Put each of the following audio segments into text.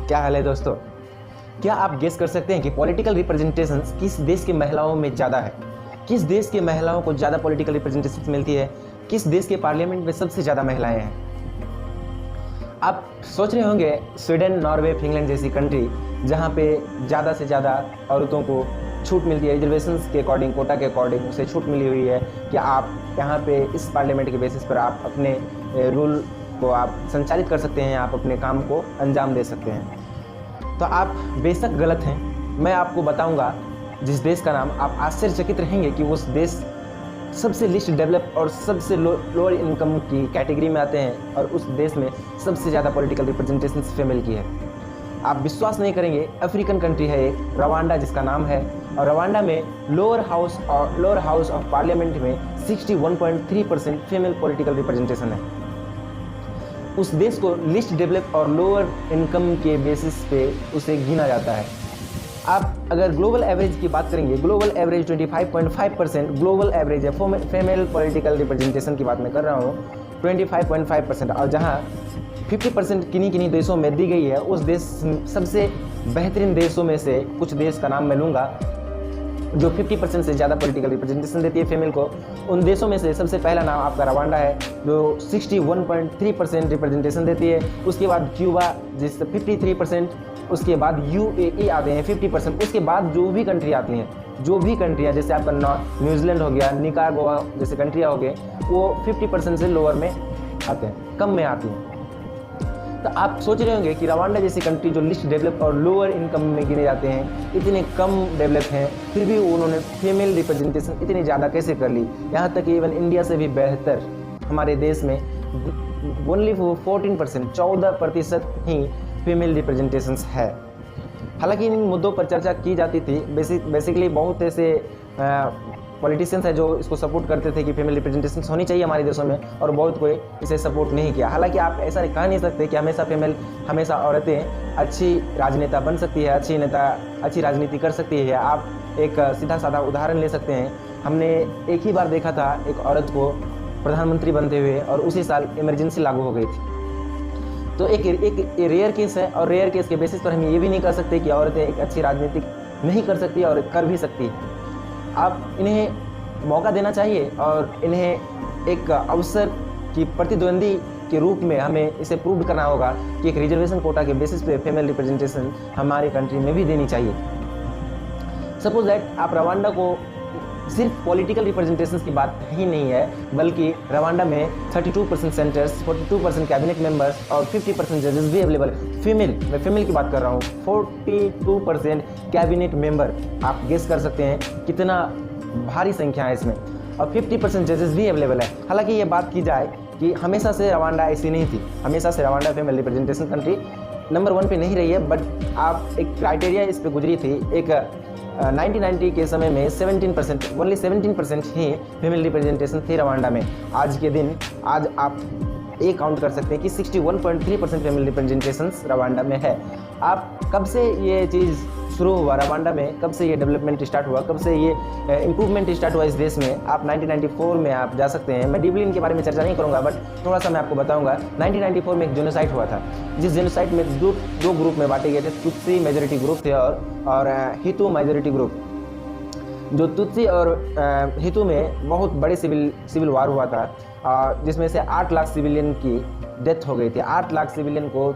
क्या हाल है दोस्तों। क्या आप गेस कर सकते हैं कि पॉलिटिकल रिप्रेजेंटेशन किस देश की महिलाओं में ज़्यादा है? किस देश की महिलाओं को ज़्यादा पॉलिटिकल रिप्रेजेंटेशन मिलती है? किस देश के पार्लियामेंट में सबसे ज़्यादा महिलाएं हैं? आप सोच रहे होंगे स्वीडन, नॉर्वे, फिनलैंड जैसी कंट्री जहाँ पे ज़्यादा से ज़्यादा औरतों को छूट मिलती है, रिजर्वेशंस के अकॉर्डिंग, कोटा के अकॉर्डिंग उसे छूट मिली हुई है कि आप यहाँ पे इस पार्लियामेंट के बेसिस पर आप अपने रूल को आप संचालित कर सकते हैं, आप अपने काम को अंजाम दे सकते हैं। तो आप बेशक गलत हैं। मैं आपको बताऊंगा जिस देश का नाम, आप आश्चर्यचकित रहेंगे कि उस देश सबसे लिस्ट डेवलप और सबसे लोअर इनकम की कैटेगरी में आते हैं और उस देश में सबसे ज़्यादा पॉलिटिकल रिप्रेजेंटेशन फीमेल की है। आप विश्वास नहीं करेंगे, अफ्रीकन कंट्री है एक, रवांडा जिसका नाम है, और रवांडा में लोअर हाउस ऑफ पार्लियामेंट में 61.3% फीमेल पॉलिटिकल रिप्रेजेंटेशन है। उस देश को लिस्ट डेवलप और लोअर इनकम के बेसिस पे उसे गिना जाता है। आप अगर ग्लोबल एवरेज की बात करेंगे, ग्लोबल एवरेज 25.5% ग्लोबल एवरेज है फीमेल पॉलिटिकल रिप्रेजेंटेशन की बात मैं कर रहा हूँ, 25.5%। और जहाँ 50% किन्हीं देशों में दी गई है, उस देश सबसे बेहतरीन देशों में से कुछ देश का नाम मैं लूँगा जो 50% से ज़्यादा पॉलिटिकल रिप्रेजेंटेशन देती है फीमेल को। उन देशों में से सबसे पहला नाम आपका रवांडा है जो 61.3% रिप्रेजेंटेशन देती है। उसके बाद क्यूबा जिससे 53%, उसके बाद UAE आते हैं 50%। उसके बाद जो भी कंट्री आती हैं, जैसे आपका न्यूजीलैंड हो गया, निकारागुआ जैसे कंट्रियाँ हो गए, वो 50% से लोअर में आते हैं, कम में आती हैं। तो आप सोच रहे होंगे कि रवांडा जैसी कंट्री जो लिस्ट डेवलप और लोअर इनकम में गिने जाते हैं, इतने कम डेवलप हैं, फिर भी उन्होंने फीमेल रिप्रेजेंटेशन इतनी ज़्यादा कैसे कर ली? यहाँ तक कि इवन इंडिया से भी बेहतर हमारे देश में ओनली 14% ही फीमेल रिप्रेजेंटेशंस है। हालांकि इन मुद्दों पर चर्चा की जाती थी। बेसिकली बहुत ऐसे पॉलिटिशियंस है जो इसको सपोर्ट करते थे कि फीमेल रिप्रेजेंटेशन होनी चाहिए हमारे देशों में, और बहुत कोई इसे सपोर्ट नहीं किया। हालांकि आप ऐसा कह नहीं सकते कि हमेशा औरतें अच्छी राजनेता बन सकती है, अच्छी राजनीति कर सकती है। आप एक सीधा साधा उदाहरण ले सकते हैं। हमने एक ही बार देखा था एक औरत को प्रधानमंत्री बनते हुए, और उसी साल इमरजेंसी लागू हो गई थी। तो एक रेयर केस है, और रेयर केस के बेसिस पर हम ये भी नहीं कर सकते कि औरतें एक अच्छी राजनीति नहीं कर सकती और कर भी सकती है। आप इन्हें मौका देना चाहिए और इन्हें एक अवसर की प्रतिद्वंदी के रूप में हमें इसे प्रूव करना होगा कि एक रिजर्वेशन कोटा के बेसिस पे फीमेल रिप्रेजेंटेशन हमारी कंट्री में भी देनी चाहिए। सपोज दैट आप रवांडा को सिर्फ पॉलिटिकल रिप्रेजेंटेशन की बात ही नहीं है, बल्कि रवांडा में 32% सेंटर्स, 42% कैबिनेट मेंबर्स और 50% जजेस भी अवेलेबल है। मैं फीमेल की बात कर रहा हूँ, 42% कैबिनेट मेंबर। आप गेस कर सकते हैं कितना भारी संख्या है इसमें, और 50% जजेस भी अवेलेबल है। हालांकि ये बात की जाए कि हमेशा से रवांडा ऐसी नहीं थी, हमेशा से Rwanda female representation country number 1 पे नहीं रही है, बट आप एक क्राइटेरिया इस पर गुजरी थी। एक 1990 के समय में 17% ही फीमेल रिप्रेजेंटेशन थी रवांडा में। आज आप ये काउंट कर सकते हैं कि 61.3% फीमेल रिप्रेजेंटेशन रवांडा में है। आप कब से ये चीज़ शुरू हुआ रवांडा में, कब से ये डेवलपमेंट स्टार्ट हुआ, कब से ये इम्प्रूवमेंट स्टार्ट हुआ इस देश में? आप 1994 में आप जा सकते हैं। मैं डीपली इनके बारे में चर्चा नहीं करूँगा, बट थोड़ा सा मैं आपको बताऊँगा। 1994 में एक जेनोसाइड हुआ था, जिस जेनोसाइड में दो ग्रुप में बांटे गए थे। तुत्सी मेजोरिटी ग्रुप थे और हितू मेजोरिटी ग्रुप। जो तुत्सी और हितू में बहुत बड़े सिविल वार हुआ था, जिसमें से 8 लाख सिविलियन की डेथ हो गई थी। 8 लाख सिविलियन को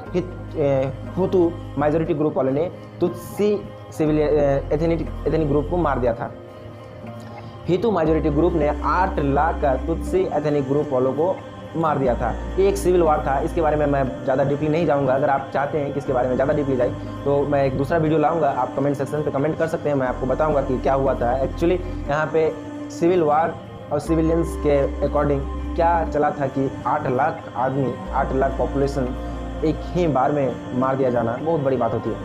हुतू मेजोरिटी ग्रुप वालों ने तुत्सी एथनिक ग्रुप को मार दिया था। हितू मेजोरिटी ग्रुप ने 8 लाख तुत्सी एथनिक ग्रुप वालों को मार दिया था। ये एक सिविल वार था। इसके बारे में मैं ज़्यादा डीपली नहीं जाऊंगा। अगर आप चाहते हैं कि इसके बारे में ज़्यादा डीपली जाए तो मैं एक दूसरा वीडियो लाऊंगा, आप कमेंट सेक्शन पे कमेंट कर सकते हैं। मैं आपको बताऊंगा कि क्या हुआ था एक्चुअली यहाँ पे सिविल वार और सिविलियंस के अकॉर्डिंग क्या चला था कि 8 लाख आदमी, 8 लाख पॉपुलेशन एक ही बार में मार दिया जाना बहुत बड़ी बात होती है।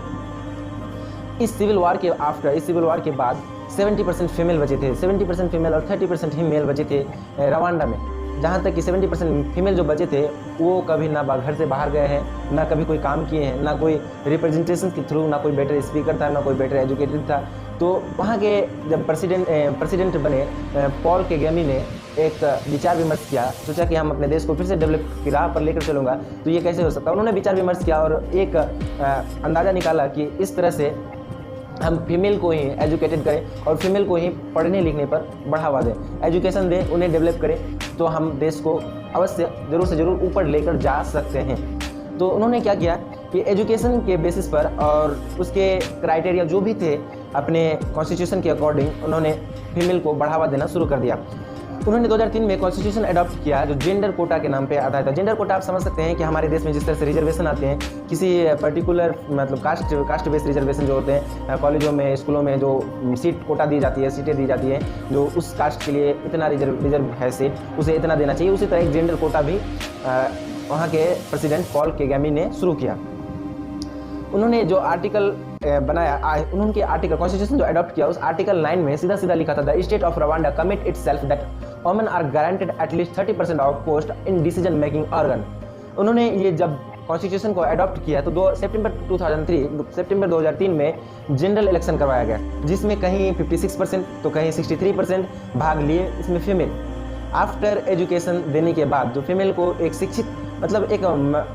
इस सिविल वार के बाद 70% फीमेल बचे थे, 70% फीमेल और 30% ही मेल बचे थे रवांडा में। जहाँ तक कि 70% फीमेल जो बचे थे वो कभी ना घर से बाहर गए हैं, ना कभी कोई काम किए हैं, ना कोई रिप्रेजेंटेशन के थ्रू, ना कोई बेटर स्पीकर था, ना कोई बेटर एजुकेटेड था। तो वहाँ के जब प्रेसिडेंट बने पॉल केगेमी ने एक विचार विमर्श किया, सोचा कि हम अपने देश को फिर से डेवलप की राह पर लेकर चलूँगा तो ये कैसे हो सकता है। उन्होंने विचार विमर्श किया और एक अंदाज़ा निकाला कि इस तरह से हम फीमेल को ही एजुकेटेड करें और फीमेल को ही पढ़ने लिखने पर बढ़ावा दें, एजुकेशन दें, उन्हें डेवलप करें, तो हम देश को अवश्य ज़रूर से ज़रूर ऊपर लेकर जा सकते हैं। तो उन्होंने क्या किया कि एजुकेशन के बेसिस पर और उसके क्राइटेरिया जो भी थे अपने कॉन्स्टिट्यूशन के अकॉर्डिंग उन्होंने फीमेल को बढ़ावा देना शुरू कर दिया। उन्होंने 2003 में कॉन्स्टिट्यूशन अडॉप्ट किया जो जेंडर कोटा के नाम पे आधारित था। जेंडर कोटा आप समझ सकते हैं कि हमारे देश में जिस तरह से रिजर्वेशन आते हैं, किसी पर्टिकुलर मतलब कास्ट बेस्ड रिजर्वेशन जो होते हैं कॉलेजों में, स्कूलों में जो सीट कोटा दी जाती है, सीटें दी जाती हैं, जो उस कास्ट के लिए इतना रिजर्व है सीट, उसे इतना देना चाहिए, उसी तरह एक जेंडर कोटा भी वहाँ के प्रेसिडेंट पॉल केगामी ने शुरू किया। उन्होंने जो आर्टिकल बनाया, उन्होंने आर्टिकल कॉन्स्टिट्यूशन जो अडॉप्ट किया, उस आर्टिकल 9 में सीधा सीधा लिखा था, the state of Rwanda commit itself that women are guaranteed at least 30% of post in decision making organ. उन्होंने ये जब कॉन्स्टिट्यूशन को अडॉप्ट किया तो सितंबर 2003 में जनरल इलेक्शन करवाया गया, जिसमें कहीं 56% तो कहीं 63% भाग लिए इसमें फीमेल। आफ्टर एजुकेशन देने के बाद जो फीमेल को एक शिक्षित मतलब एक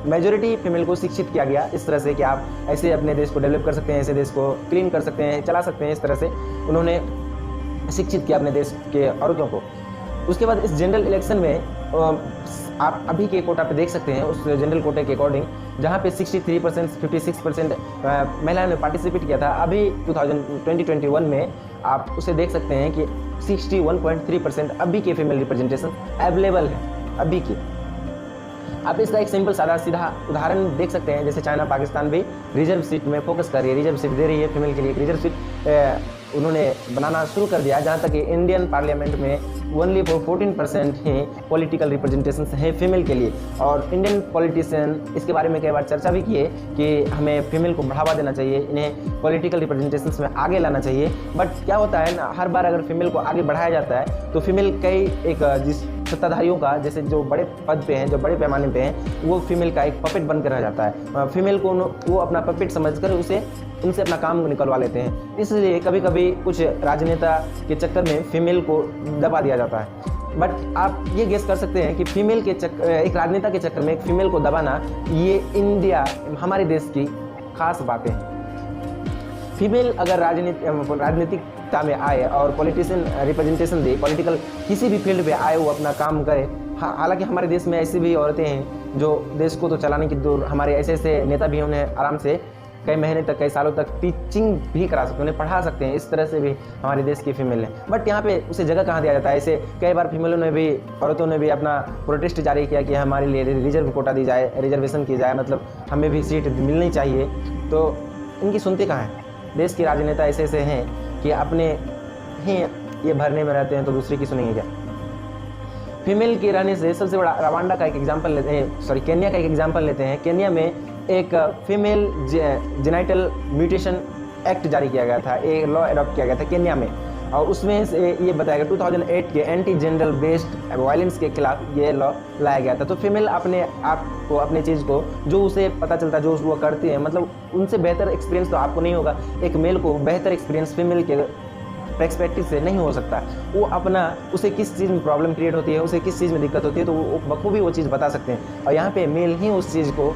मेजॉरिटी फीमेल को शिक्षित किया गया इस तरह से कि आप ऐसे अपने देश को डेवलप कर सकते हैं, ऐसे देश को क्लीन कर सकते हैं, चला सकते हैं, इस तरह से उन्होंने शिक्षित किया अपने देश के औरतों को। उसके बाद इस जनरल इलेक्शन में आप अभी के कोटा पे देख सकते हैं, उस जनरल कोटे के अकॉर्डिंग जहाँ पे 63% 56% महिलाओं ने पार्टिसिपेट किया था। अभी 2021 में आप उसे देख सकते हैं कि 61.3% अभी के फीमेल रिप्रेजेंटेशन अवेलेबल है अभी की। आप इसका एक सिंपल सादा सीधा उदाहरण देख सकते हैं, जैसे चाइना पाकिस्तान भी रिजर्व सीट में फोकस कर रही है, रिजर्व सीट दे रही है फीमेल के लिए, रिजर्व सीट उन्होंने बनाना शुरू कर दिया, जहाँ तक कि इंडियन पार्लियामेंट में ओनली 14% ही पॉलिटिकल रिप्रेजेंटेशन है फीमेल के लिए। और इंडियन पॉलिटिशियन इसके बारे में कई बार चर्चा भी किए कि हमें फीमेल को बढ़ावा देना चाहिए, इन्हें पॉलिटिकल रिप्रेजेंटेशन में आगे लाना चाहिए। बट क्या होता है ना, हर बार अगर फीमेल को आगे बढ़ाया जाता है तो फीमेल कई एक जिस सत्ताधारियों का, जैसे जो बड़े पद पे हैं, जो बड़े पैमाने पे हैं, वो फीमेल का एक पपेट बनकर रह जाता है। फीमेल को वो अपना पपेट समझकर उनसे अपना काम निकलवा लेते हैं। इसलिए कभी कभी कुछ राजनेता के चक्कर में फीमेल को दबा दिया जाता है। बट आप ये गेस कर सकते हैं कि फीमेल के एक राजनेता के चक्कर में एक फीमेल को दबाना, ये इंडिया हमारे देश की खास बातें हैं। फीमेल अगर राजनीतिकता में आए और पॉलिटिशियन रिप्रेजेंटेशन दे, पॉलिटिकल किसी भी फील्ड पे आए, वो अपना काम करे। हालांकि हमारे देश में ऐसी भी औरतें हैं जो देश को तो चलाने की दूर, हमारे ऐसे नेता भी उन्हें आराम से कई महीने तक, कई सालों तक टीचिंग भी करा सकते हैं, उन्हें पढ़ा सकते हैं, इस तरह से भी हमारे देश की फीमेल है। बट यहाँ पे उसे जगह कहाँ दिया जाता है। ऐसे कई बार फीमेलों ने भी, औरतों ने भी अपना प्रोटेस्ट जारी किया कि हमारे लिए रिजर्व कोटा दी जाए, रिजर्वेशन की जाए, मतलब हमें भी सीट मिलनी चाहिए। तो इनकी सुनते कहाँ हैं। देश के राजनेता ऐसे हैं कि अपने ही ये भरने में रहते हैं, तो दूसरे की सुनेंगे क्या। फीमेल के रहने से सबसे बड़ा रवांडा का एक एग्जाम्पल लेते हैं, केन्या का एक एग्जाम्पल लेते हैं। केन्या में एक फीमेल जेनाइटल म्यूटेशन एक्ट जारी किया गया था, एक लॉ अडॉप्ट किया गया था केन्या में, और उसमें से ये बताया गया 2008 के एंटी जेंडर बेस्ड वायलेंस के खिलाफ ये लॉ लाया गया था। तो फीमेल अपने आप को, अपने चीज़ को, जो उसे पता चलता, जो वो करती है, मतलब उनसे बेहतर एक्सपीरियंस तो आपको नहीं होगा। एक मेल को बेहतर एक्सपीरियंस फीमेल के पर्सपेक्टिव से नहीं हो सकता। वो अपना, उसे किस चीज़ में प्रॉब्लम क्रिएट होती है, उसे किस चीज़ में दिक्कत होती है, तो वो बखूबी वो चीज़ बता सकते हैं। और यहाँ पे मेल ही उस चीज़ को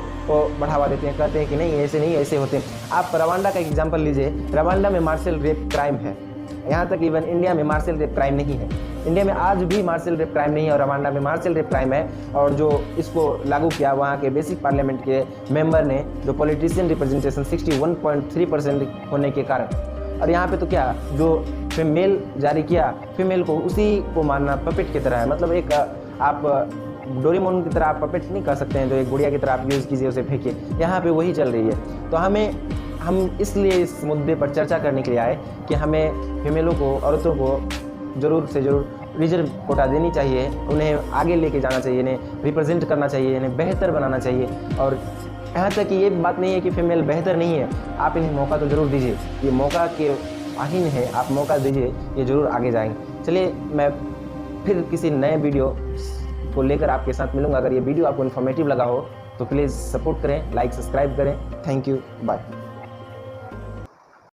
बढ़ावा देते हैं, कहते हैं कि नहीं ऐसे नहीं, ऐसे होते हैं। आप रवांडा का एग्जाम्पल लीजिए। रवांडा में मार्शल रेप क्राइम है, यहाँ तक इवन इंडिया में मार्शल रेप क्राइम नहीं है। इंडिया में आज भी मार्शल रेप क्राइम नहीं है और रवांडा में मार्शल रेप क्राइम है। और जो इसको लागू किया वहाँ के बेसिक पार्लियामेंट के मेंबर ने, जो पॉलिटिशियन रिप्रेजेंटेशन 61.3% होने के कारण। और यहाँ पे तो क्या, जो फीमेल जारी किया, फीमेल को उसी को मानना पपेट की तरह है। मतलब एक आप डोरेमोन की तरह आप पपेट नहीं कर सकते हैं, जो एक गुड़िया की तरह आप यूज़ कीजिए, उसे फेंकिए। यहाँ पे वही चल रही है। तो हम इसलिए इस मुद्दे पर चर्चा करने के लिए आए कि हमें फीमेलों को, औरतों को ज़रूर से ज़रूर रिजर्व कोटा देनी चाहिए, उन्हें आगे लेके जाना चाहिए, इन्हें रिप्रेजेंट करना चाहिए, इन्हें बेहतर बनाना चाहिए। और यहाँ तक कि ये बात नहीं है कि फीमेल बेहतर नहीं है, आप इन्हें मौका तो ज़रूर दीजिए, ये मौका के आहीन है, आप मौका दीजिए, ये ज़रूर आगे जाएंगे। चलिए, मैं फिर किसी नए वीडियो को लेकर आपके साथ मिलूँगा। अगर ये वीडियो आपको इन्फॉर्मेटिव लगा हो तो प्लीज़ सपोर्ट करें, लाइक सब्सक्राइब करें। Thank you, bye.